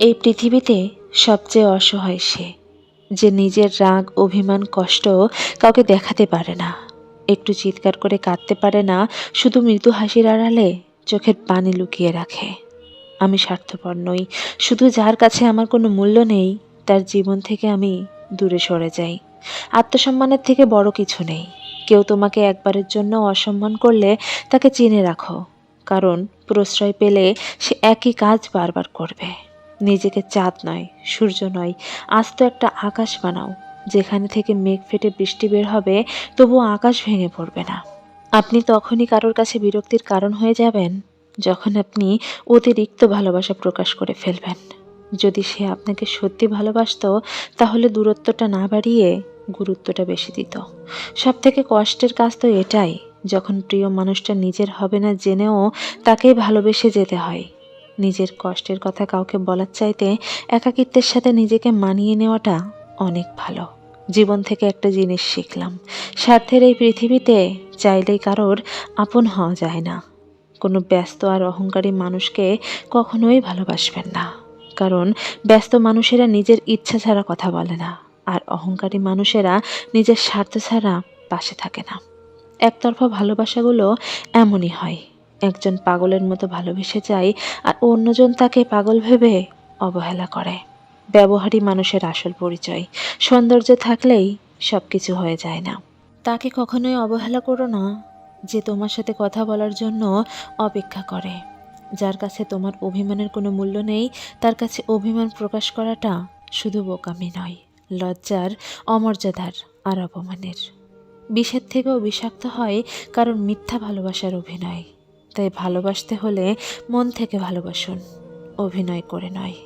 এই পৃথিবীতে সবচেয়ে অসহায় সে, যে নিজের রাগ, অভিমান, কষ্ট কাউকে দেখাতে পারে না, একটু চিৎকার করে কাঁদতে পারে না, শুধু মৃদু হাসির আড়ালে চোখের পানি লুকিয়ে রাখে। আমি স্বার্থপর নই, শুধু যার কাছে আমার কোনো মূল্য নেই তার জীবন থেকে আমি দূরে সরে যাই। আত্মসম্মানের থেকে বড় কিছু নেই। কেউ তোমাকে একবারের জন্য অসম্মান করলে তাকে চিনে রাখো, কারণ প্রশ্রয় পেলে সে একই কাজ বারবার করবে। নিজেকে চাঁদ নয়, সূর্য নয়, আস্ত একটা আকাশ বানাও, যেখানে থেকে মেঘ ফেটে বৃষ্টি বের হবে, তবুও আকাশ ভেঙে পড়বে না। আপনি তখনই কারোর কাছে বিরক্তির কারণ হয়ে যাবেন যখন আপনি অতিরিক্ত ভালোবাসা প্রকাশ করে ফেলবেন। যদি সে আপনাকে সত্যি ভালোবাসতো তাহলে দূরত্বটা না বাড়িয়ে গুরুত্বটা বেশি দিত। সব থেকে কষ্টের কাজ তো এটাই, যখন প্রিয় মানুষটা নিজের হবে না জেনেও তাকেই ভালোবেসে যেতে হয়। নিজের কষ্টের কথা কাউকে বলার চাইতে একাকিত্বের সাথে নিজেকে মানিয়ে নেওয়াটা অনেক ভালো। জীবন থেকে একটা জিনিস শিখলাম, স্বার্থের এই পৃথিবীতে চাইলেই কারোর আপন হওয়া যায় না। কোনো ব্যস্ত আর অহংকারী মানুষকে কখনোই ভালোবাসবেন না, কারণ ব্যস্ত মানুষেরা নিজের ইচ্ছা ছাড়া কথা বলে না, আর অহংকারী মানুষেরা নিজের স্বার্থ ছাড়া পাশে থাকে না। একতরফা ভালোবাসাগুলো এমনই হয়, একজন পাগলের মতো ভালোবেসে যায় আর অন্যজন তাকে পাগল ভেবে অবহেলা করে। ব্যবহারী মানুষের আসল পরিচয়। সৌন্দর্য থাকলেই সব কিছু হয়ে যায় না। তাকে কখনোই অবহেলা করো না যে তোমার সাথে কথা বলার জন্য অপেক্ষা করে। যার কাছে তোমার অভিমানের কোনো মূল্য নেই, তার কাছে অভিমান প্রকাশ করাটা শুধু বোকামি নয়, লজ্জার, অমর্যাদার আর অপমানের। বিষের থেকেও বিষাক্ত হয় কারণ মিথ্যা ভালোবাসার অভিনয়। তাই ভালোবাসতে হলে মন থেকে ভালোবাসুন, অভিনয় করে নয়।